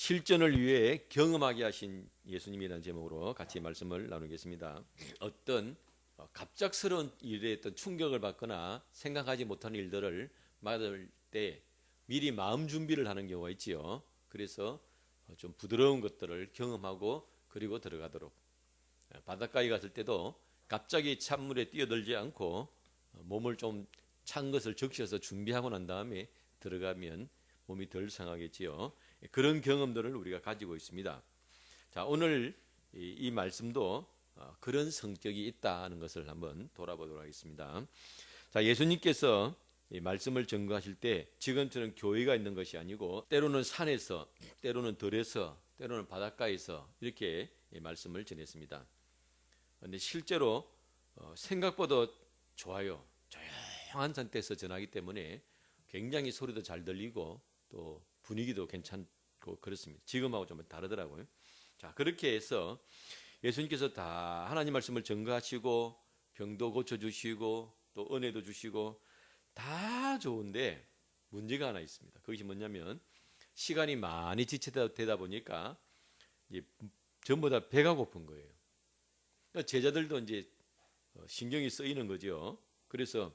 실전을 위해 경험하게 하신 예수님이라는 제목으로 같이 말씀을 나누겠습니다. 어떤 갑작스러운 일에 어떤 충격을 받거나 생각하지 못한 일들을 맞을 때 미리 마음 준비를 하는 경우가 있지요. 그래서 좀 부드러운 것들을 경험하고 그리고 들어가도록, 바닷가에 갔을 때도 갑자기 찬물에 뛰어들지 않고 몸을 좀 찬 것을 적셔서 준비하고 난 다음에 들어가면 몸이 덜 상하겠지요. 그런 경험들을 우리가 가지고 있습니다. 자, 오늘 이 말씀도 그런 성격이 있다는 것을 한번 돌아보도록 하겠습니다. 자, 예수님께서 이 말씀을 전거하실 때 지금처럼 교회가 있는 것이 아니고 때로는 산에서, 때로는 들에서, 때로는 바닷가에서 이렇게 말씀을 전했습니다. 그런데 실제로 생각보다 좋아요. 조용한 상태에서 전하기 때문에 굉장히 소리도 잘 들리고 또 분위기도 괜찮고 그렇습니다. 지금하고 좀 다르더라고요. 자, 그렇게 해서 예수님께서 다 하나님 말씀을 전가하시고 병도 고쳐주시고 또 은혜도 주시고 다 좋은데 문제가 하나 있습니다. 그것이 뭐냐면 시간이 많이 지체되다 보니까 이제 전부 다 배가 고픈 거예요. 그러니까 제자들도 이제 신경이 쓰이는 거죠. 그래서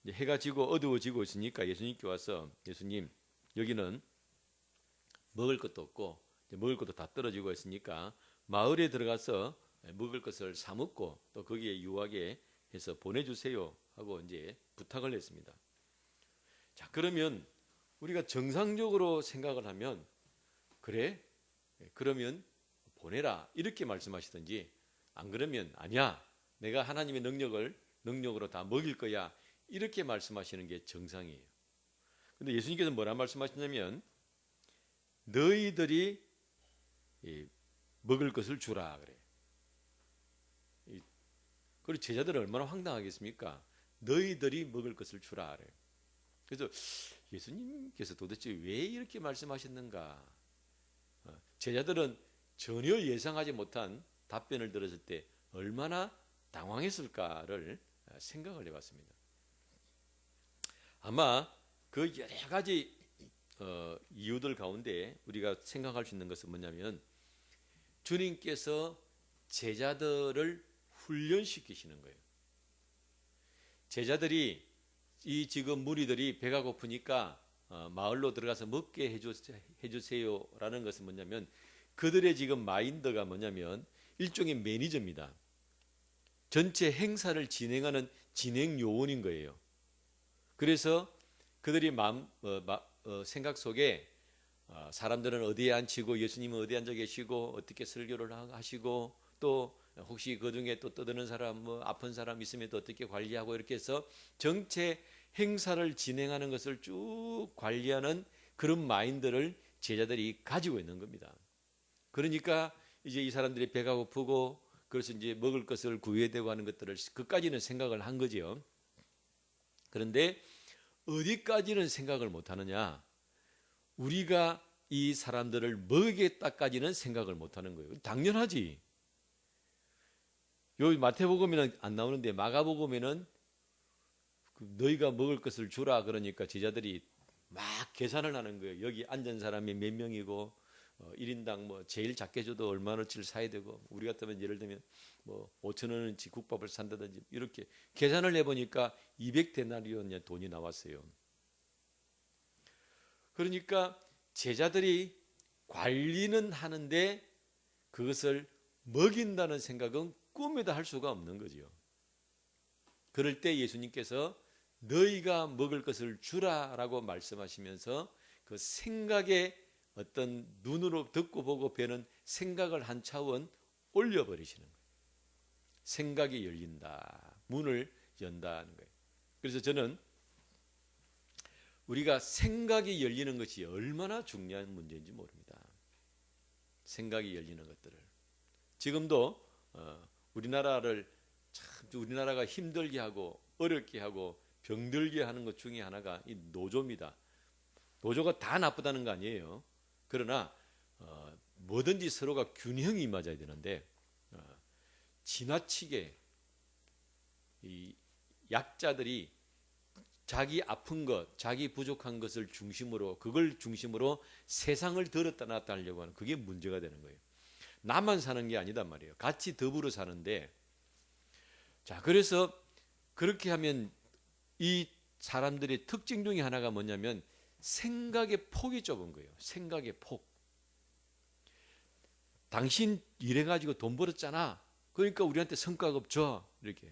이제 해가 지고 어두워지고 있으니까 예수님께 와서, 예수님, 여기는 먹을 것도 없고 먹을 것도 다 떨어지고 있으니까 마을에 들어가서 먹을 것을 사 먹고 또 거기에 유하게 해서 보내주세요 하고 이제 부탁을 했습니다. 자, 그러면 우리가 정상적으로 생각을 하면, 그래, 그러면 보내라 이렇게 말씀하시든지, 안 그러면 아니야, 내가 하나님의 능력으로 다 먹일 거야 이렇게 말씀하시는 게 정상이에요. 근데 예수님께서 뭐라 말씀하시냐면 너희들이 먹을 것을 주라 그래. 그리고 제자들은 얼마나 황당하겠습니까? 너희들이 먹을 것을 주라 그래. 그래서 예수님께서 도대체 왜 이렇게 말씀하셨는가? 제자들은 전혀 예상하지 못한 답변을 들었을 때 얼마나 당황했을까를 생각을 해봤습니다. 아마 그 여러 가지 이유들 가운데 우리가 생각할 수 있는 것은 뭐냐면 주님께서 제자들을 훈련시키시는 거예요. 제자들이 이 지금 무리들이 배가 고프니까 마을로 들어가서 먹게 해주세요라는 것은 뭐냐면 그들의 지금 마인드가 뭐냐면 일종의 매니저입니다. 전체 행사를 진행하는 진행 요원인 거예요. 그래서 그들이 생각 속에 사람들은 어디에 앉히고 예수님은 어디에 앉아 계시고 어떻게 설교를 하시고 또 혹시 그 중에 또 떠드는 사람, 아픈 사람 있으면 또 어떻게 관리하고 이렇게 해서 전체 행사를 진행하는 것을 쭉 관리하는 그런 마인드를 제자들이 가지고 있는 겁니다. 그러니까 이제 이 사람들이 배가 고프고 그래서 이제 먹을 것을 구해야 되고 하는 것들을 그까지는 생각을 한 거지요. 그런데 어디까지는 생각을 못 하느냐? 우리가 이 사람들을 먹이겠다까지는 생각을 못 하는 거예요. 당연하지. 여기 마태복음에는 안 나오는데 마가복음에는 너희가 먹을 것을 주라 그러니까 제자들이 막 계산을 하는 거예요. 여기 앉은 사람이 몇 명이고 1인당 제일 작게 줘도 얼마나치를 사야 되고, 우리 같으면 예를 들면 5천 원어치 국밥을 산다든지 이렇게 계산을 해보니까 200데나리온 돈이 나왔어요. 그러니까 제자들이 관리는 하는데 그것을 먹인다는 생각은 꿈에도 할 수가 없는 거죠. 그럴 때 예수님께서 너희가 먹을 것을 주라라고 말씀하시면서 그 생각에 어떤 눈으로 듣고 보고 배는 생각을 한 차원 올려버리시는 거예요. 생각이 열린다. 문을 연다는 거예요. 그래서 저는 우리가 생각이 열리는 것이 얼마나 중요한 문제인지 모릅니다. 생각이 열리는 것들을. 지금도 우리나라가 힘들게 하고 어렵게 하고 병들게 하는 것 중에 하나가 이 노조입니다. 노조가 다 나쁘다는 거 아니에요. 그러나 뭐든지 서로가 균형이 맞아야 되는데 지나치게 이 약자들이 자기 아픈 것, 자기 부족한 것을 중심으로, 그걸 중심으로 세상을 들었다 놨다 하려고 하는, 그게 문제가 되는 거예요. 나만 사는 게 아니단 말이에요. 같이 더불어 사는데, 자, 그래서 그렇게 하면 이 사람들의 특징 중에 하나가 뭐냐면 생각의 폭이 좁은 거예요. 생각의 폭. 당신 일해가지고 돈 벌었잖아. 그러니까 우리한테 성과급 줘. 이렇게.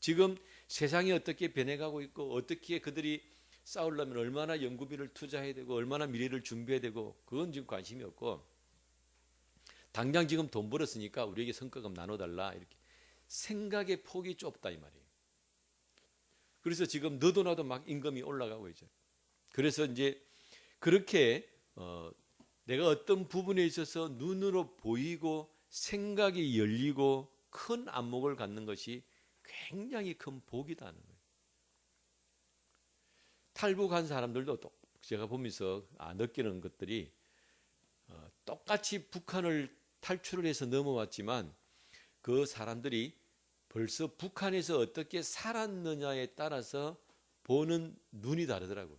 지금 세상이 어떻게 변해가고 있고 어떻게 그들이 싸우려면 얼마나 연구비를 투자해야 되고 얼마나 미래를 준비해야 되고 그건 지금 관심이 없고 당장 지금 돈 벌었으니까 우리에게 성과급 나눠달라. 이렇게. 생각의 폭이 좁다 이 말이에요. 그래서 지금 너도 나도 막 임금이 올라가고 있죠. 그래서 이제 그렇게 내가 어떤 부분에 있어서 눈으로 보이고 생각이 열리고 큰 안목을 갖는 것이 굉장히 큰 복이다는 거예요. 탈북한 사람들도 제가 보면서 느끼는 것들이 똑같이 북한을 탈출을 해서 넘어왔지만 그 사람들이 벌써 북한에서 어떻게 살았느냐에 따라서 보는 눈이 다르더라고요.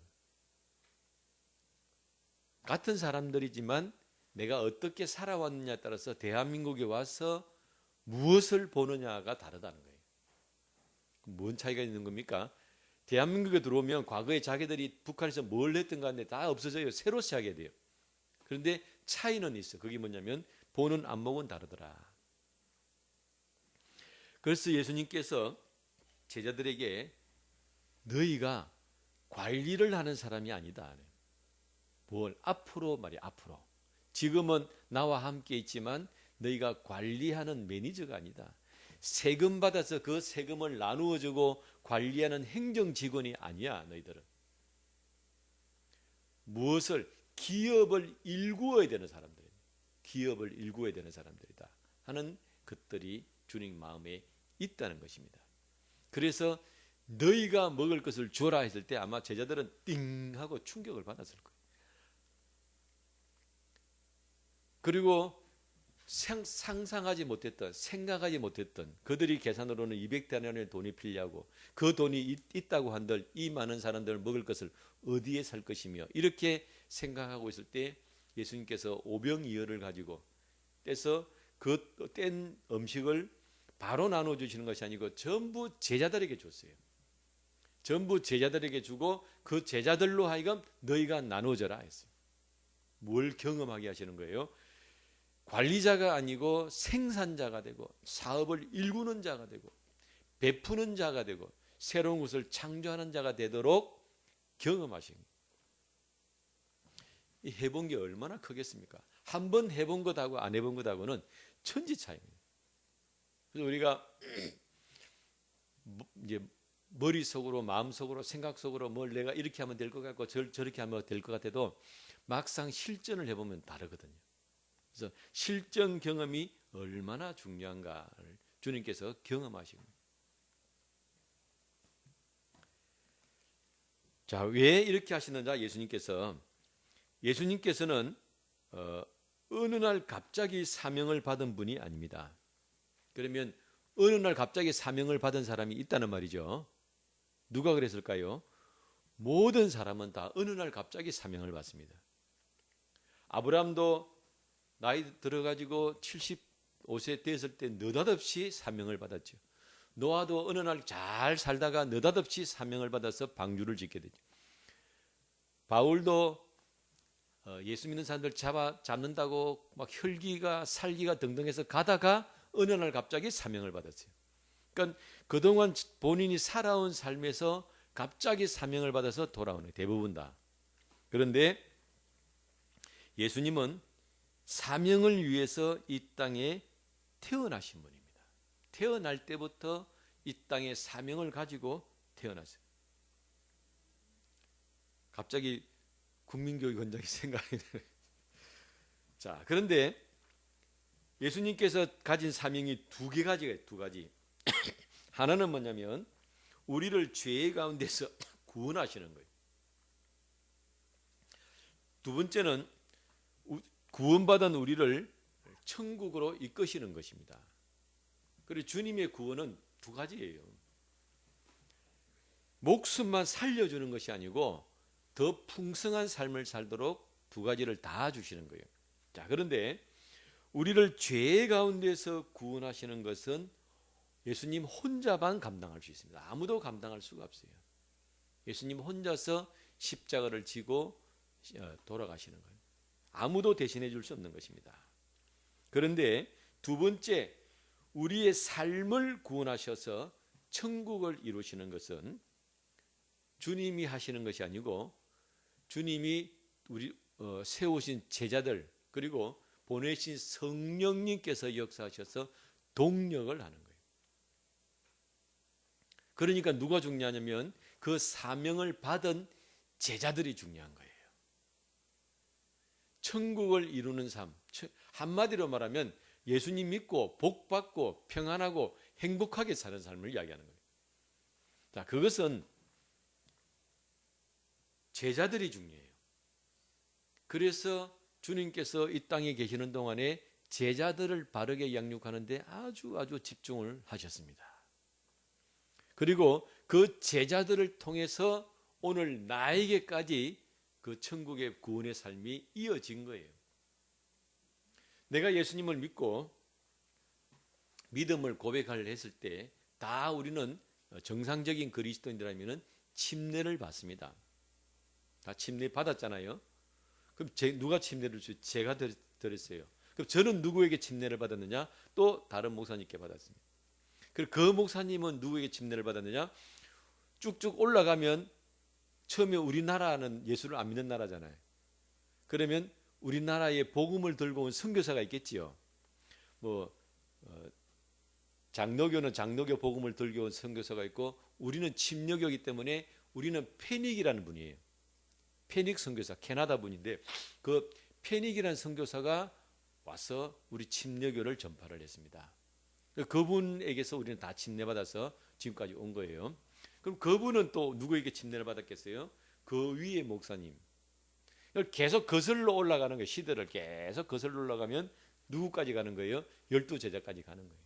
같은 사람들이지만 내가 어떻게 살아왔느냐에 따라서 대한민국에 와서 무엇을 보느냐가 다르다는 거예요. 뭔 차이가 있는 겁니까? 대한민국에 들어오면 과거에 자기들이 북한에서 뭘 했던 간에 다 없어져요. 새로 시작해야 돼요. 그런데 차이는 있어. 그게 뭐냐면 보는 안목은 다르더라. 그래서 예수님께서 제자들에게 너희가 관리를 하는 사람이 아니다. 뭘? 앞으로 말이야. 앞으로. 지금은 나와 함께 있지만 너희가 관리하는 매니저가 아니다. 세금 받아서 그 세금을 나누어 주고 관리하는 행정직원이 아니야. 너희들은. 무엇을? 기업을 일구어야 되는 사람들이다. 기업을 일구어야 되는 사람들이다 하는 것들이 주님 마음에 있다는 것입니다. 그래서 너희가 먹을 것을 주라 했을 때 아마 제자들은 띵 하고 충격을 받았을 거예요. 그리고 상상하지 못했던, 생각하지 못했던, 그들이 계산으로는 200데나리온의 돈이 필요하고 그 돈이 있다고 한들 이 많은 사람들 먹을 것을 어디에 살 것이며 이렇게 생각하고 있을 때 예수님께서 오병이어를 가지고 떼서 그 뗀 음식을 바로 나눠주시는 것이 아니고 전부 제자들에게 줬어요. 전부 제자들에게 주고 그 제자들로 하여금 너희가 나눠줘라 했어요. 뭘 경험하게 하시는 거예요? 관리자가 아니고 생산자가 되고 사업을 일구는 자가 되고 베푸는 자가 되고 새로운 것을 창조하는 자가 되도록 경험하신 거예요. 이 해본 게 얼마나 크겠습니까? 한 번 해본 것하고 안 해본 것하고는 천지 차이입니다. 그래서 우리가 이제 머릿속으로 마음속으로 생각속으로 뭘 내가 이렇게 하면 될 것 같고 저렇게 하면 될 것 같아도 막상 실전을 해보면 다르거든요. 그래서 실전 경험이 얼마나 중요한가를 주님께서 경험하시고. 자, 왜 이렇게 하시느냐? 예수님께서는 어느 날 갑자기 사명을 받은 분이 아닙니다. 그러면 어느 날 갑자기 사명을 받은 사람이 있다는 말이죠. 누가 그랬을까요? 모든 사람은 다 어느 날 갑자기 사명을 받습니다. 아브라함도 나이 들어가지고 75세 됐을 때 느닷없이 사명을 받았죠. 노아도 어느 날 잘 살다가 느닷없이 사명을 받아서 방주를 짓게 되죠. 바울도 예수 믿는 사람들 잡는다고 막 혈기가 살기가 등등해서 가다가 어느 날 갑자기 사명을 받았어요. 그러니까 그동안 본인이 살아온 삶에서 갑자기 사명을 받아서 돌아오는 거예요. 대부분 다. 그런데 예수님은 사명을 위해서 이 땅에 태어나신 분입니다. 태어날 때부터 이 땅에 사명을 가지고 태어났어요. 갑자기 국민교육원장이 생각이 나요. 자, 그런데 예수님께서 가진 사명이 두 가지. 하나는 뭐냐면 우리를 죄 가운데서 구원하시는 거예요. 두 번째는 구원받은 우리를 천국으로 이끄시는 것입니다. 그리고 주님의 구원은 두 가지예요. 목숨만 살려주는 것이 아니고 더 풍성한 삶을 살도록 두 가지를 다 주시는 거예요. 자, 그런데 우리를 죄 가운데서 구원하시는 것은 예수님 혼자만 감당할 수 있습니다. 아무도 감당할 수가 없어요. 예수님 혼자서 십자가를 지고 돌아가시는 거예요. 아무도 대신해 줄 수 없는 것입니다. 그런데 두 번째, 우리의 삶을 구원하셔서 천국을 이루시는 것은 주님이 하시는 것이 아니고 주님이 우리 세우신 제자들 그리고 보내신 성령님께서 역사하셔서 동력을 하는 거예요. 그러니까 누가 중요하냐면 그 사명을 받은 제자들이 중요한 거예요. 천국을 이루는 삶, 한마디로 말하면 예수님 믿고 복받고 평안하고 행복하게 사는 삶을 이야기하는 거예요. 자, 그것은 제자들이 중요해요. 그래서 주님께서 이 땅에 계시는 동안에 제자들을 바르게 양육하는 데 아주 집중을 하셨습니다. 그리고 그 제자들을 통해서 오늘 나에게까지 그 천국의 구원의 삶이 이어진 거예요. 내가 예수님을 믿고 믿음을 고백을 했을 때 다 우리는 정상적인 그리스도인들이라면 침례를 받습니다. 다 침례 받았잖아요. 그럼 누가 침례를 주죠? 제가 드렸어요. 그럼 저는 누구에게 침례를 받았느냐? 또 다른 목사님께 받았습니다. 그리고 그 목사님은 누구에게 침례를 받았느냐? 쭉쭉 올라가면 처음에 우리나라는 예수를 안 믿는 나라잖아요. 그러면 우리나라에 복음을 들고 온 선교사가 있겠지요. 장로교는 장로교 복음을 들고 온 선교사가 있고, 우리는 침례교이기 때문에 우리는 페닉이라는 분이에요. 페닉 선교사, 캐나다 분인데 그 페닉이라는 선교사가 와서 우리 침례교를 전파를 했습니다. 그분에게서 우리는 다 침례받아서 지금까지 온 거예요. 그럼 그분은 또 누구에게 침례를 받았겠어요? 그 위에 목사님. 계속 거슬러 올라가는 거예요. 시대를 계속 거슬러 올라가면 누구까지 가는 거예요? 12제자까지 가는 거예요.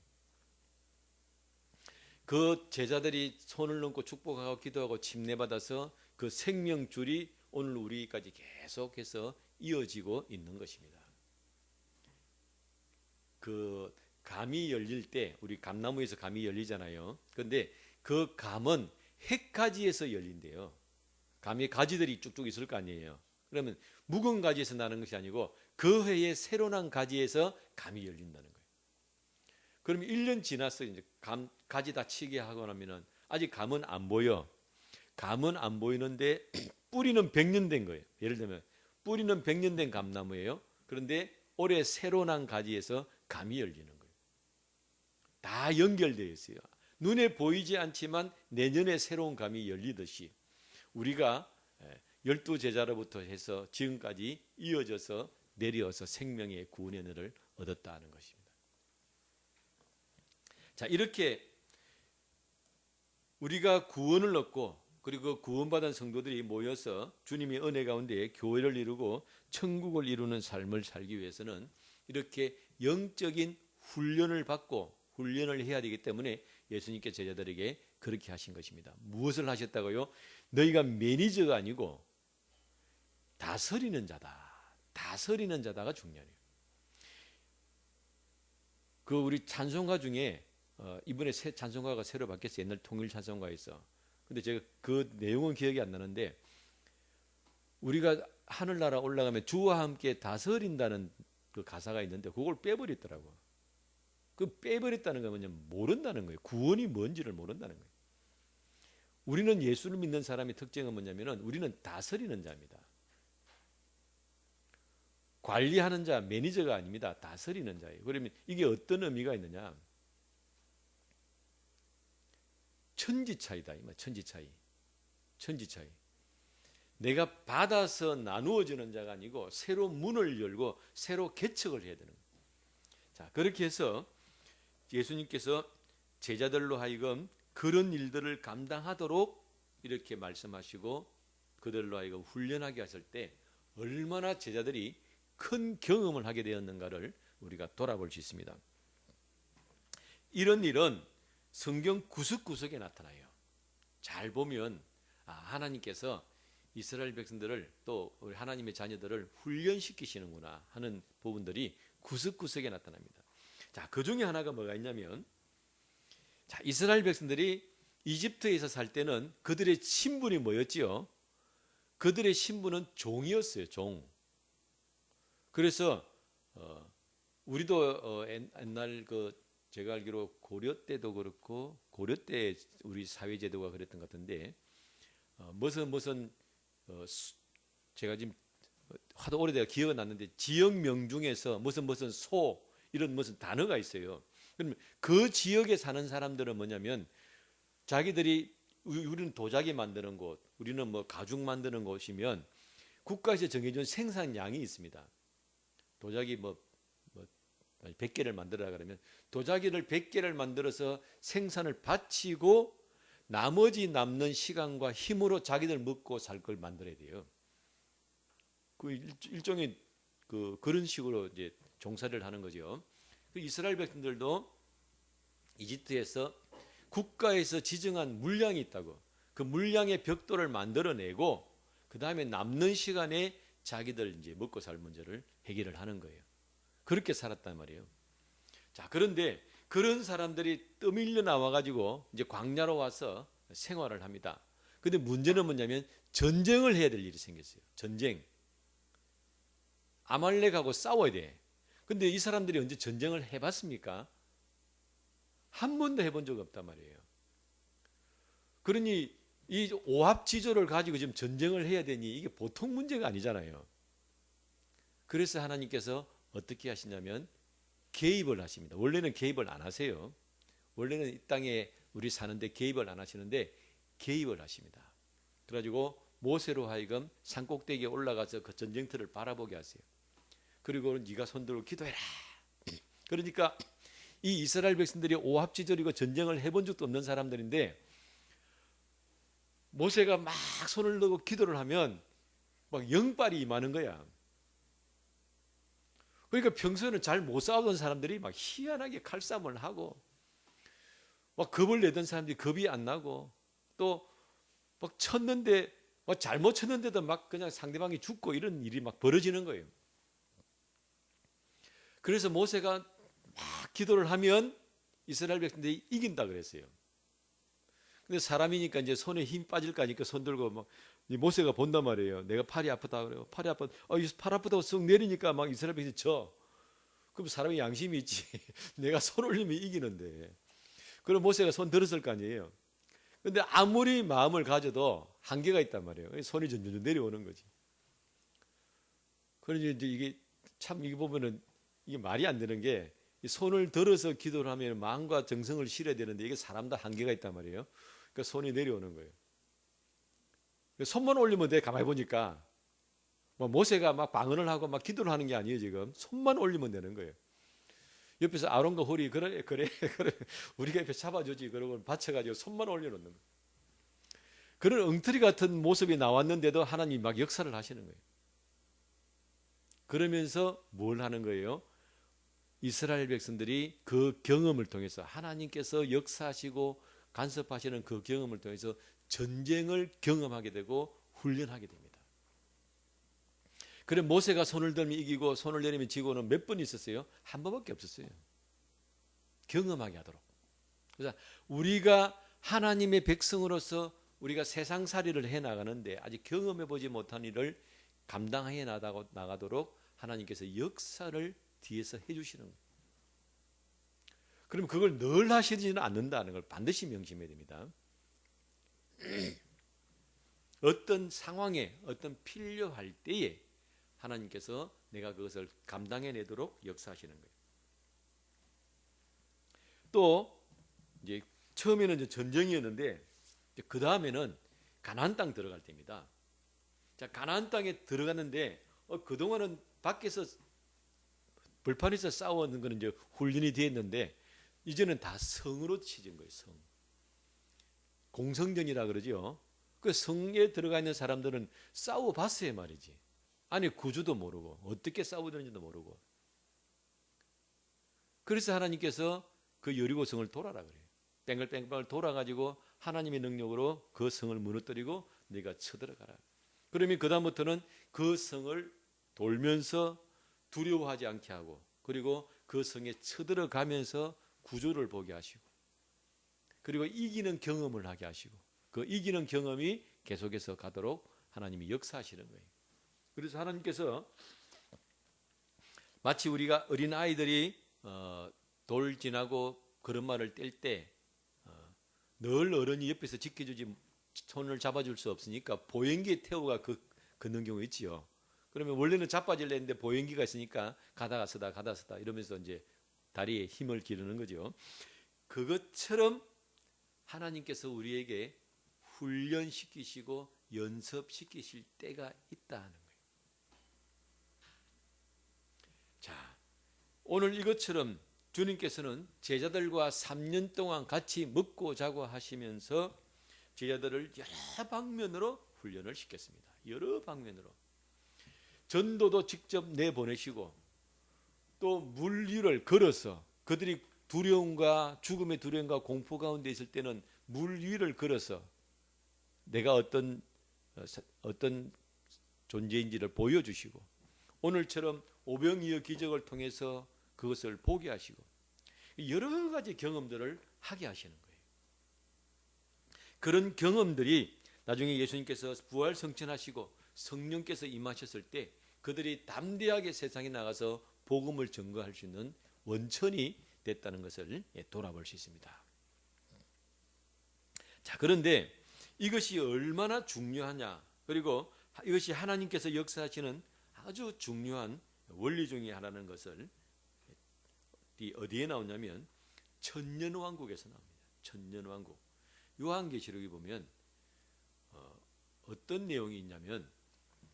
그 제자들이 손을 얹고 축복하고 기도하고 침례받아서 그 생명줄이 오늘 우리까지 계속해서 이어지고 있는 것입니다. 그 감이 열릴 때, 우리 감나무에서 감이 열리잖아요. 그런데 그 감은 핵가지에서 열린대요. 감의 가지들이 쭉쭉 있을 거 아니에요. 그러면 묵은 가지에서 나는 것이 아니고 그 해에 새로 난 가지에서 감이 열린다는 거예요. 그러면 1년 지나서 이제 가지 다 치게 하고 나면은 아직 감은 안 보여. 감은 안 보이는데 뿌리는 100년 된 거예요. 예를 들면 뿌리는 100년 된 감나무예요. 그런데 올해 새로 난 가지에서 감이 열리는 거예요. 다 연결되어 있어요. 눈에 보이지 않지만 내년에 새로운 감이 열리듯이 우리가 12제자로부터 해서 지금까지 이어져서 내려서 생명의 구원의 은혜를 얻었다는 것입니다. 자, 이렇게 우리가 구원을 얻고 그리고 구원받은 성도들이 모여서 주님의 은혜 가운데 교회를 이루고 천국을 이루는 삶을 살기 위해서는 이렇게 영적인 훈련을 받고 훈련을 해야 되기 때문에 예수님께 제자들에게 그렇게 하신 것입니다. 무엇을 하셨다고요? 너희가 매니저가 아니고 다스리는 자다. 다스리는 자다가 중요해요. 그 우리 찬송가 중에 이번에 새 찬송가가 새로 바뀌었어요. 옛날 통일 찬송가에서. 근데 제가 그 내용은 기억이 안 나는데 우리가 하늘나라 올라가면 주와 함께 다스린다는 그 가사가 있는데 그걸 빼버렸더라고. 그 빼버렸다는 건 뭐냐면 모른다는 거예요. 구원이 뭔지를 모른다는 거예요. 우리는 예수를 믿는 사람의 특징은 뭐냐면은 우리는 다스리는 자입니다. 관리하는 자, 매니저가 아닙니다. 다스리는 자예요. 그러면 이게 어떤 의미가 있느냐? 천지차이다. 천지차이. 천지차이. 내가 받아서 나누어지는 자가 아니고 새로 문을 열고 새로 개척을 해야 되는 거예요. 자, 그렇게 해서 예수님께서 제자들로 하여금 그런 일들을 감당하도록 이렇게 말씀하시고 그들로 하여금 훈련하게 하실 때 얼마나 제자들이 큰 경험을 하게 되었는가를 우리가 돌아볼 수 있습니다. 이런 일은 성경 구석구석에 나타나요. 잘 보면 하나님께서 이스라엘 백성들을 또 우리 하나님의 자녀들을 훈련시키시는구나 하는 부분들이 구석구석에 나타납니다. 자, 그 중에 하나가 뭐가 있냐면, 자, 이스라엘 백성들이 이집트에서 살 때는 그들의 신분이 뭐였지요? 그들의 신분은 종이었어요. 종. 그래서 우리도 옛날 제가 알기로 고려 때도 그렇고, 고려 때 우리 사회 제도가 그랬던 것 같은데, 무슨 제가 지금 하도 오래돼서 기억은 났는데, 지역명 중에서 무슨 소 이런 무슨 단어가 있어요. 그러면 그 지역에 사는 사람들은 뭐냐면, 자기들이 우리는 도자기 만드는 곳, 우리는 뭐 가죽 만드는 곳이면 국가에서 정해준 생산량이 있습니다. 도자기 100개를 만들어라 그러면 도자기를 100개를 만들어서 생산을 바치고 나머지 남는 시간과 힘으로 자기들 먹고 살 걸 만들어야 돼요. 그 일종의 그런 식으로 이제 종사를 하는 거죠. 그 이스라엘 백성들도 이집트에서 국가에서 지정한 물량이 있다고, 그 물량의 벽돌을 만들어내고 그 다음에 남는 시간에 자기들 이제 먹고 살 문제를 해결을 하는 거예요. 그렇게 살았단 말이에요. 자, 그런데 그런 사람들이 떠밀려 나와가지고 이제 광야로 와서 생활을 합니다. 근데 문제는 뭐냐면 전쟁을 해야 될 일이 생겼어요. 전쟁. 아말렉하고 싸워야 돼. 근데 이 사람들이 언제 전쟁을 해봤습니까? 한 번도 해본 적 없단 말이에요. 그러니 이 오합지졸을 가지고 지금 전쟁을 해야 되니 이게 보통 문제가 아니잖아요. 그래서 하나님께서 어떻게 하시냐면 개입을 하십니다. 원래는 개입을 안 하세요. 원래는 이 땅에 우리 사는데 개입을 안 하시는데 개입을 하십니다. 그래가지고 모세로 하여금 산꼭대기에 올라가서 그 전쟁터를 바라보게 하세요. 그리고 네가 손들고 기도해라. 그러니까 이 이스라엘 백성들이 오합지졸이고 전쟁을 해본 적도 없는 사람들인데 모세가 막 손을 넣고 기도를 하면 막 영빨이 임하는 거야. 그러니까 평소에는 잘 못 싸우던 사람들이 막 희한하게 칼싸움을 하고 막 겁을 내던 사람들이 겁이 안 나고 또 막 쳤는데 막 잘못 쳤는데도 막 그냥 상대방이 죽고 이런 일이 막 벌어지는 거예요. 그래서 모세가 막 기도를 하면 이스라엘 백성들이 이긴다 그랬어요. 근데 사람이니까 이제 손에 힘 빠질 거 아니까 손 들고 막 모세가 본단 말이에요. 내가 팔이 아프다 그래요. 팔이 아파. 팔 아프다고 쓱 내리니까 막 이스라엘 백성이 져. 그럼 사람이 양심이 있지. 내가 손 올리면 이기는데. 그럼 모세가 손 들었을 거 아니에요. 근데 아무리 마음을 가져도 한계가 있단 말이에요. 손이 점점 내려오는 거지. 그러니 이제 이게 참 이게 보면은 이게 말이 안 되는 게 손을 들어서 기도를 하면 마음과 정성을 실어야 되는데 이게 사람도 한계가 있단 말이에요. 그러니까 손이 내려오는 거예요. 손만 올리면 돼. 가만히 보니까 뭐 모세가 막 방언을 하고 막 기도를 하는 게 아니에요. 지금 손만 올리면 되는 거예요. 옆에서 아론과 홀이 그래 우리가 옆에 잡아주지 그러고 받쳐가지고 손만 올려놓는 거예요. 그런 엉터리 같은 모습이 나왔는데도 하나님이 막 역사를 하시는 거예요. 그러면서 뭘 하는 거예요? 이스라엘 백성들이 그 경험을 통해서 하나님께서 역사하시고 간섭하시는 그 경험을 통해서 전쟁을 경험하게 되고 훈련하게 됩니다. 그래 모세가 손을 들면 이기고 손을 내리면 지고는 몇 번 있었어요? 한 번밖에 없었어요. 경험하게 하도록. 그래서 우리가 하나님의 백성으로서 우리가 세상살이를 해나가는데 아직 경험해보지 못한 일을 감당해 나가도록 하나님께서 역사를 뒤에서 해주시는 거예요. 그럼 그걸 늘 하시지는 않는다는 걸 반드시 명심해야 됩니다. 어떤 상황에 어떤 필요할 때에 하나님께서 내가 그것을 감당해내도록 역사하시는 거예요. 또 이제 처음에는 이제 전쟁이었는데 그 다음에는 가나안 땅 들어갈 때입니다. 자, 가나안 땅에 들어갔는데 그동안은 밖에서 벌판에서 싸우는 거는 이제 훈련이 되었는데 이제는 다 성으로 치진 거예요. 성. 공성전이라 그러죠. 그 성에 들어가 있는 사람들은 싸워봤어요 말이지. 아니 구주도 모르고 어떻게 싸우는지도 모르고. 그래서 하나님께서 그 여리고성을 돌아라 그래요. 뱅글뱅글 돌아가지고 하나님의 능력으로 그 성을 무너뜨리고 네가 쳐들어가라. 그러면 그다음부터는 그 성을 돌면서 두려워하지 않게 하고, 그리고 그 성에 쳐들어가면서 구조를 보게 하시고, 그리고 이기는 경험을 하게 하시고, 그 이기는 경험이 계속해서 가도록 하나님이 역사하시는 거예요. 그래서 하나님께서 마치 우리가 어린 아이들이 돌 지나고 걸음마를 뗄 때 늘 어른이 옆에서 지켜주지, 손을 잡아줄 수 없으니까 보행기에 태우가 걷는 경우 있지요. 그러면 원래는 자빠지려 했는데 보행기가 있으니까 가다가 서다 이러면서 이제 다리에 힘을 기르는 거죠. 그것처럼 하나님께서 우리에게 훈련시키시고 연습시키실 때가 있다는 거예요. 자, 오늘 이것처럼 주님께서는 제자들과 3년 동안 같이 먹고 자고 하시면서 제자들을 여러 방면으로 훈련을 시켰습니다. 여러 방면으로. 전도도 직접 내보내시고, 또 물 위를 걸어서 그들이 두려움과 죽음의 두려움과 공포 가운데 있을 때는 물 위를 걸어서 내가 어떤 존재인지를 보여주시고, 오늘처럼 오병이어 기적을 통해서 그것을 보게 하시고, 여러 가지 경험들을 하게 하시는 거예요. 그런 경험들이 나중에 예수님께서 부활 성천하시고 성령께서 임하셨을 때 그들이 담대하게 세상에 나가서 복음을 증거할 수 있는 원천이 됐다는 것을 돌아볼 수 있습니다. 자, 그런데 이것이 얼마나 중요하냐, 그리고 이것이 하나님께서 역사하시는 아주 중요한 원리 중에 하나는 것을 어디에 나오냐면 천년왕국에서 나옵니다. 천년왕국. 요한계시록에 보면 어떤 내용이 있냐면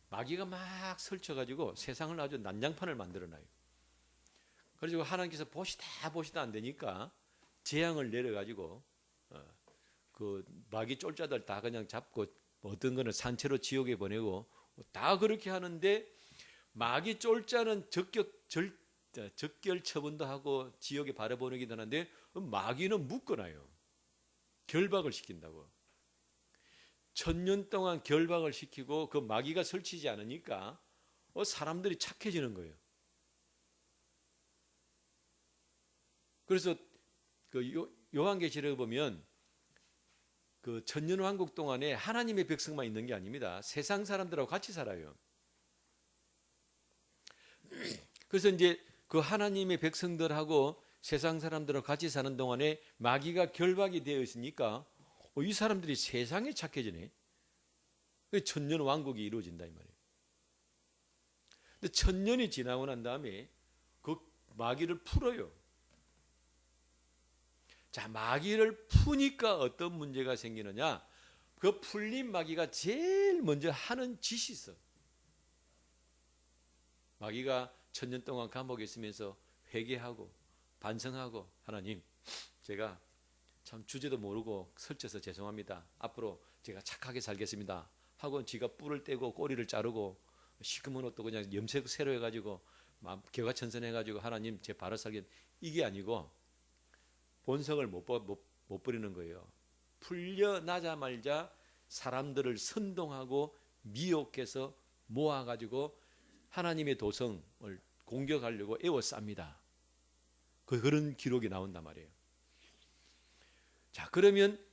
마귀가 막 설쳐가지고 세상을 아주 난장판을 만들어놔요. 그래서 하나님께서 보시다 안 되니까 재앙을 내려가지고 그 마귀 쫄자들 다 그냥 잡고 어떤 거는 산채로 지옥에 보내고 다 그렇게 하는데, 마귀 쫄자는 적결 처분도 하고 지옥에 바라보내기도 하는데 마귀는 묶어놔요. 결박을 시킨다고. 1000년 동안 결박을 시키고 그 마귀가 설치지 않으니까 사람들이 착해지는 거예요. 그래서 그 요한계시록에 보면 그 천년왕국 동안에 하나님의 백성만 있는 게 아닙니다. 세상 사람들하고 같이 살아요. 그래서 이제 그 하나님의 백성들하고 세상 사람들하고 같이 사는 동안에 마귀가 결박이 되어 있으니까 이 사람들이 세상에 착해지네. 천년왕국이 이루어진다 이 말이에요. 근데 1000년이 지나고 난 다음에 그 마귀를 풀어요. 자, 마귀를 푸니까 어떤 문제가 생기느냐? 그 풀린 마귀가 제일 먼저 하는 짓이 있어. 마귀가 1000년 동안 감옥에 있으면서 회개하고 반성하고, 하나님, 제가 참 주제도 모르고 설쳐서 죄송합니다. 앞으로 제가 착하게 살겠습니다. 하고 지가 뿔을 떼고 꼬리를 자르고 시커먼 옷도 그냥 염색 새로 해가지고 개과천선해가지고 하나님 제 바로 살겠, 이게 아니고 본성을 못 버리는 거예요. 풀려나자마자 사람들을 선동하고 미혹해서 모아가지고 하나님의 도성을 공격하려고 애워쌉니다. 그런 기록이 나온단 말이에요. 자, 그러면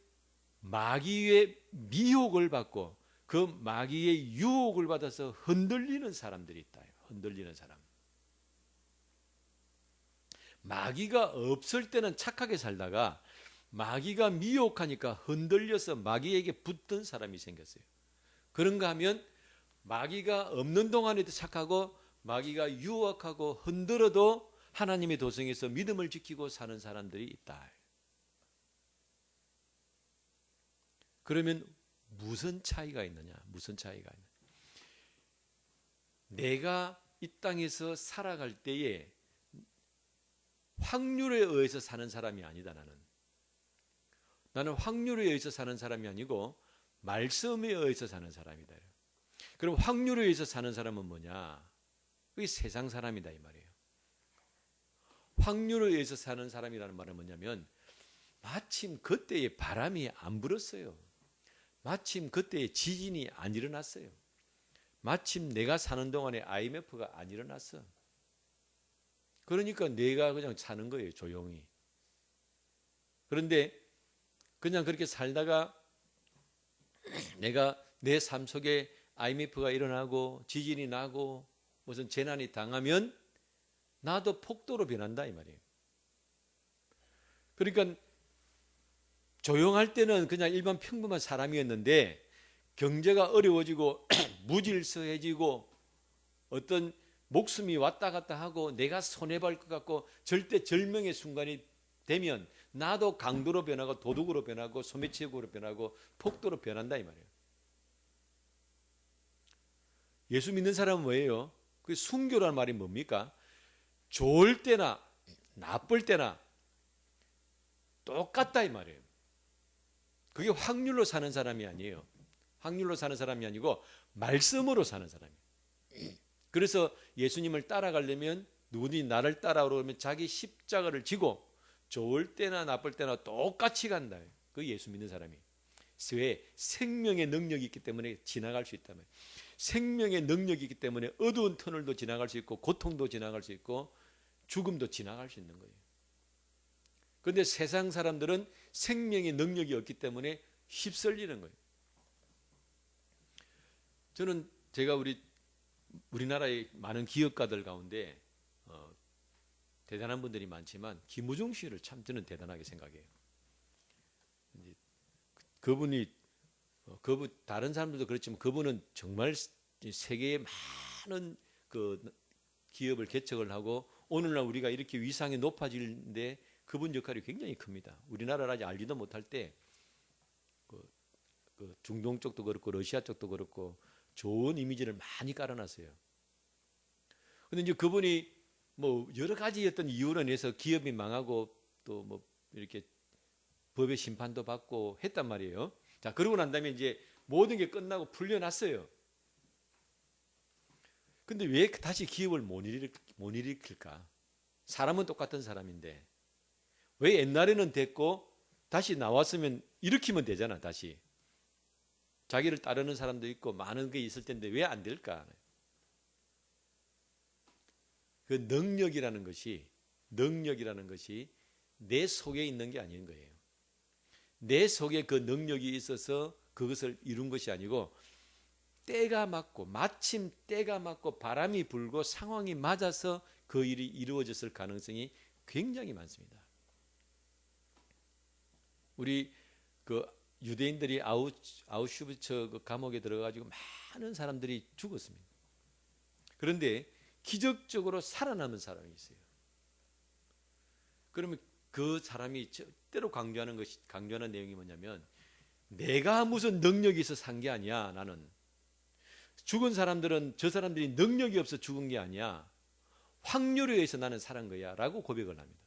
마귀의 미혹을 받고 그 마귀의 유혹을 받아서 흔들리는 사람들이 있다. 흔들리는 사람. 마귀가 없을 때는 착하게 살다가 마귀가 미혹하니까 흔들려서 마귀에게 붙던 사람이 생겼어요. 그런가 하면 마귀가 없는 동안에도 착하고 마귀가 유혹하고 흔들어도 하나님의 도성에서 믿음을 지키고 사는 사람들이 있다. 그러면 무슨 차이가 있느냐? 무슨 차이가 있느냐? 내가 이 땅에서 살아갈 때에 확률에 의해서 사는 사람이 아니다. 나는 확률에 의해서 사는 사람이 아니고 말씀에 의해서 사는 사람이다. 그럼 확률에 의해서 사는 사람은 뭐냐? 그게 세상 사람이다 이 말이에요. 확률에 의해서 사는 사람이라는 말은 뭐냐면 마침 그때에 바람이 안 불었어요. 마침 그때에 지진이 안 일어났어요. 마침 내가 사는 동안에 IMF가 안 일어났어. 그러니까 내가 그냥 사는 거예요, 조용히. 그런데 그냥 그렇게 살다가 내가 내 삶 속에 IMF가 일어나고 지진이 나고 무슨 재난이 당하면 나도 폭도로 변한다 이 말이에요. 그러니까 조용할 때는 그냥 일반 평범한 사람이었는데 경제가 어려워지고 무질서해지고 어떤 목숨이 왔다 갔다 하고 내가 손해볼 것 같고 절대 절명의 순간이 되면 나도 강도로 변하고 도둑으로 변하고 소매치국으로 변하고 폭도로 변한다 이 말이에요. 예수 믿는 사람은 뭐예요? 그 순교라는 말이 뭡니까? 좋을 때나 나쁠 때나 똑같다 이 말이에요. 그게 확률로 사는 사람이 아니에요. 확률로 사는 사람이 아니고 말씀으로 사는 사람이에요. 그래서 예수님을 따라가려면 누구든지 나를 따라오려면 자기 십자가를 지고 좋을 때나 나쁠 때나 똑같이 간다. 그 예수 믿는 사람이. 왜? 생명의 능력이 있기 때문에 지나갈 수 있다면. 생명의 능력이 있기 때문에 어두운 터널도 지나갈 수 있고 고통도 지나갈 수 있고 죽음도 지나갈 수 있는 거예요. 그런데 세상 사람들은 생명의 능력이 없기 때문에 휩쓸리는 거예요. 저는 제가 우리나라의 많은 기업가들 가운데 대단한 분들이 많지만 김우중 씨를 참 저는 대단하게 생각해요. 그분이 다른 사람들도 그렇지만 그분은 정말 세계에 많은 그 기업을 개척을 하고 오늘날 우리가 이렇게 위상이 높아지는데 그분 역할이 굉장히 큽니다. 우리나라를 아직 알지도 못할 때 그 중동 쪽도 그렇고 러시아 쪽도 그렇고 좋은 이미지를 많이 깔아놨어요. 그런데 이제 그분이 뭐 여러 가지 어떤 이유로 인해서 기업이 망하고 또 뭐 이렇게 법의 심판도 받고 했단 말이에요. 자, 그러고 난 다음에 이제 모든 게 끝나고 풀려났어요. 근데 왜 다시 기업을 못 일으킬까? 사람은 똑같은 사람인데 왜 옛날에는 됐고 다시 나왔으면 일으키면 되잖아. 다시 자기를 따르는 사람도 있고 많은 게 있을 텐데 왜 안 될까? 그 능력이라는 것이 내 속에 있는 게 아닌 거예요. 내 속에 그 능력이 있어서 그것을 이룬 것이 아니고 때가 맞고 마침 때가 맞고 바람이 불고 상황이 맞아서 그 일이 이루어졌을 가능성이 굉장히 많습니다. 우리 그 유대인들이 아우슈비츠 그 감옥에 들어가지고 많은 사람들이 죽었습니다. 그런데 기적적으로 살아남은 사람이 있어요. 그러면 그 사람이 절대로 강조하는 내용이 뭐냐면 내가 무슨 능력이 있어 산 게 아니야. 나는 죽은 사람들은 저 사람들이 능력이 없어 죽은 게 아니야. 확률에 의해서 나는 살은 거야 라고 고백을 합니다.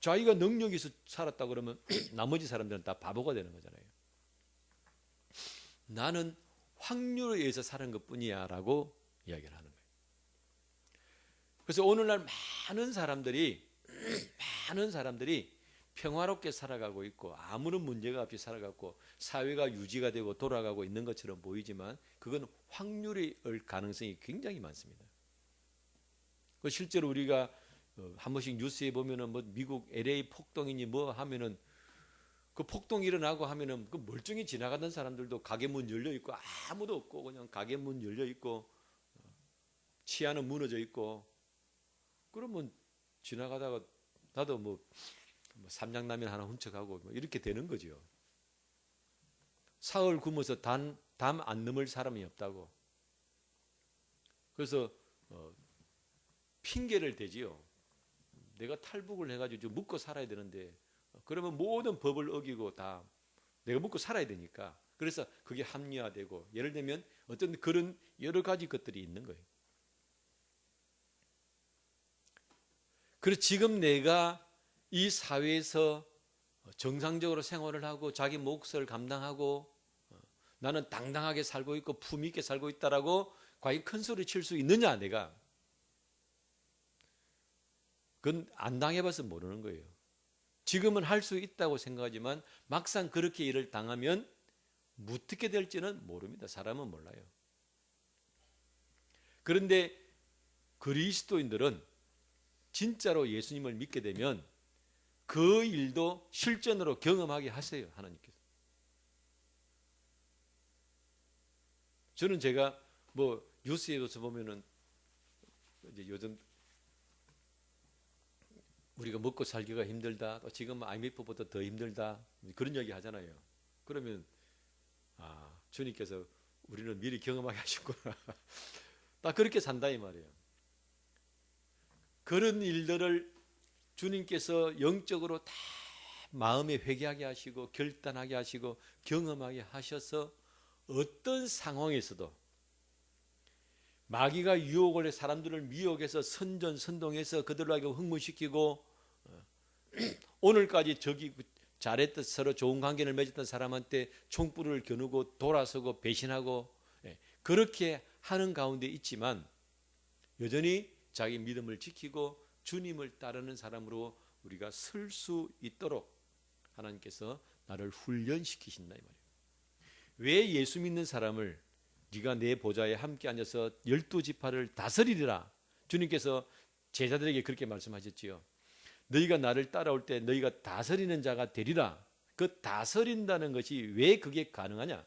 자기가 능력이 있어 살았다 그러면 나머지 사람들은 다 바보가 되는 거잖아요. 나는 확률에 의해서 사는 것뿐이야 라고 이야기를 하는 거예요. 그래서 오늘날 많은 사람들이 평화롭게 살아가고 있고 아무런 문제가 없이 살아가고 사회가 유지가 되고 돌아가고 있는 것처럼 보이지만 그건 확률의 가능성이 굉장히 많습니다. 실제로 우리가 한 번씩 뉴스에 보면은 뭐 미국 LA 폭동이니 뭐 하면은 그 폭동이 일어나고 하면은 그 멀쩡히 지나가던 사람들도 가게 문 열려 있고 아무도 없고 그냥 가게 문 열려 있고 치아는 무너져 있고 그러면 지나가다가 나도 뭐 삼양라면 하나 훔쳐가고 뭐 이렇게 되는 거죠. 사흘 굶어서 담 안 넘을 사람이 없다고. 그래서 핑계를 대지요. 내가 탈북을 해가지고 좀 묵고 살아야 되는데 그러면 모든 법을 어기고 다 내가 묵고 살아야 되니까 그래서 그게 합리화되고 예를 들면 어떤 그런 여러 가지 것들이 있는 거예요. 그래서 지금 내가 이 사회에서 정상적으로 생활을 하고 자기 몫을 감당하고 나는 당당하게 살고 있고 품위 있게 살고 있다라고 과연 큰 소리 칠 수 있느냐 내가. 그건 안 당해봐서 모르는 거예요. 지금은 할 수 있다고 생각하지만 막상 그렇게 일을 당하면 어떻게 될지는 모릅니다. 사람은 몰라요. 그런데 그리스도인들은 진짜로 예수님을 믿게 되면 그 일도 실전으로 경험하게 하세요. 하나님께서. 저는 제가 뭐 뉴스에서 보면은 이제 요즘 우리가 먹고 살기가 힘들다. 또 지금 IMF보다 더 힘들다. 그런 얘기 하잖아요. 그러면 주님께서 우리는 미리 경험하게 하셨구나. 딱 그렇게 산다 이 말이에요. 그런 일들을 주님께서 영적으로 다 마음에 회개하게 하시고 결단하게 하시고 경험하게 하셔서 어떤 상황에서도 마귀가 유혹을 해 사람들을 미혹해서 선전선동해서 그들에게 흥분시키고 오늘까지 저기 잘했던 서로 좋은 관계를 맺었던 사람한테 총불을 겨누고 돌아서고 배신하고 그렇게 하는 가운데 있지만 여전히 자기 믿음을 지키고 주님을 따르는 사람으로 우리가 설 수 있도록 하나님께서 나를 훈련시키신다 이 말이에요. 왜 예수 믿는 사람을 네가 내 보좌에 함께 앉아서 12지파를 다스리리라. 주님께서 제자들에게 그렇게 말씀하셨지요. 너희가 나를 따라올 때 너희가 다스리는 자가 되리라. 그 다스린다는 것이 왜 그게 가능하냐?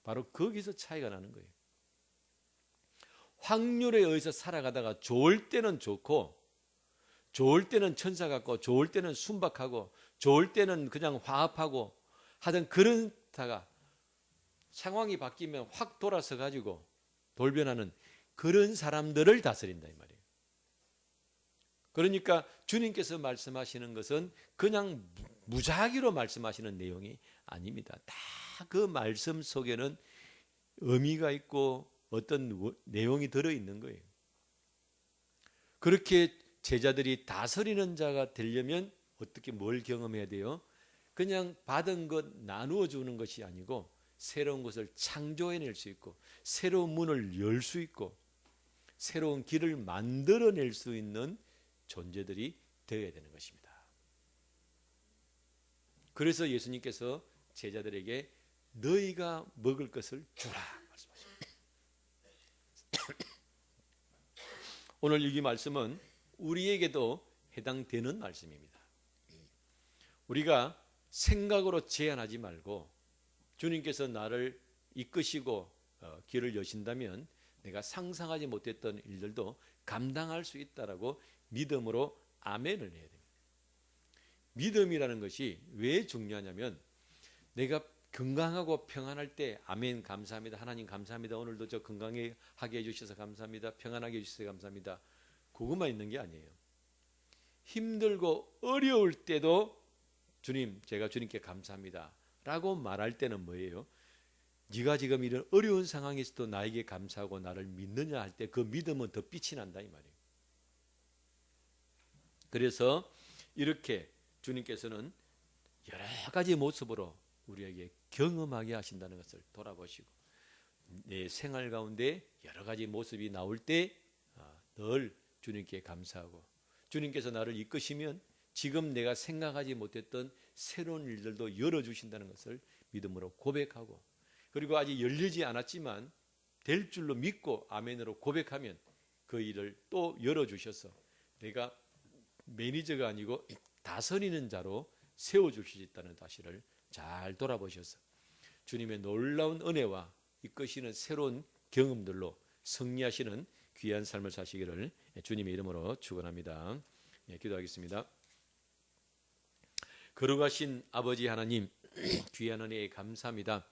바로 거기서 차이가 나는 거예요. 확률에 의해서 살아가다가 좋을 때는 좋고 좋을 때는 천사 같고 좋을 때는 순박하고 좋을 때는 그냥 화합하고 하던 그런다가 상황이 바뀌면 확 돌아서 가지고 돌변하는 그런 사람들을 다스린다 이 말이에요. 그러니까 주님께서 말씀하시는 것은 그냥 무작위로 말씀하시는 내용이 아닙니다. 다 그 말씀 속에는 의미가 있고 어떤 내용이 들어있는 거예요. 그렇게 제자들이 다스리는 자가 되려면 어떻게 뭘 경험해야 돼요? 그냥 받은 것 나누어 주는 것이 아니고 새로운 것을 창조해낼 수 있고 새로운 문을 열 수 있고 새로운 길을 만들어낼 수 있는 존재들이 되어야 되는 것입니다. 그래서 예수님께서 제자들에게 너희가 먹을 것을 주라 말씀하십니다. 오늘 이 말씀은 우리에게도 해당되는 말씀입니다. 우리가 생각으로 제한하지 말고 주님께서 나를 이끄시고 길을 여신다면 내가 상상하지 못했던 일들도 감당할 수 있다라고 믿음으로 아멘을 해야 됩니다. 믿음이라는 것이 왜 중요하냐면 내가 건강하고 평안할 때 아멘 감사합니다. 하나님 감사합니다. 오늘도 저 건강하게 해주셔서 감사합니다. 평안하게 해주셔서 감사합니다. 그것만 있는 게 아니에요. 힘들고 어려울 때도 주님 제가 주님께 감사합니다 라고 말할 때는 뭐예요? 네가 지금 이런 어려운 상황에서도 나에게 감사하고 나를 믿느냐 할 때 그 믿음은 더 빛이 난다 이 말이에요. 그래서 이렇게 주님께서는 여러 가지 모습으로 우리에게 경험하게 하신다는 것을 돌아보시고 내 생활 가운데 여러 가지 모습이 나올 때 늘 주님께 감사하고 주님께서 나를 이끄시면 지금 내가 생각하지 못했던 새로운 일들도 열어주신다는 것을 믿음으로 고백하고 그리고 아직 열리지 않았지만 될 줄로 믿고 아멘으로 고백하면 그 일을 또 열어주셔서 내가 매니저가 아니고 다스리는 자로 세워줄 수 있다는 사실을 잘 돌아보셔서 주님의 놀라운 은혜와 이끄시는 새로운 경험들로 승리하시는 귀한 삶을 사시기를 주님의 이름으로 축원합니다. 기도하겠습니다. 거룩하신 아버지 하나님 귀한 은혜에 감사합니다.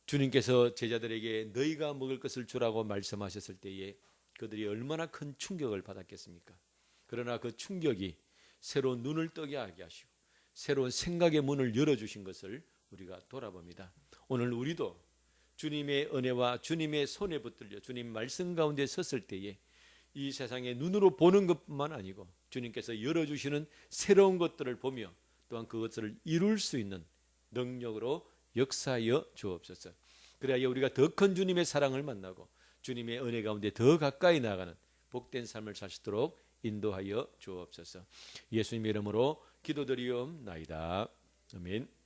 주님께서 제자들에게 너희가 먹을 것을 주라고 말씀하셨을 때에 그들이 얼마나 큰 충격을 받았겠습니까? 그러나 그 충격이 새로운 눈을 뜨게 하게 하시고 새로운 생각의 문을 열어주신 것을 우리가 돌아봅니다. 오늘 우리도 주님의 은혜와 주님의 손에 붙들려 주님 말씀 가운데 섰을 때에 이 세상의 눈으로 보는 것뿐만 아니고 주님께서 열어주시는 새로운 것들을 보며 또한 그것을 이룰 수 있는 능력으로 역사하여 주옵소서. 그래야 우리가 더 큰 주님의 사랑을 만나고 주님의 은혜 가운데 더 가까이 나아가는 복된 삶을 살 수 있도록 인도하여 주옵소서. 예수님 이름으로 기도드리옵나이다. 아멘.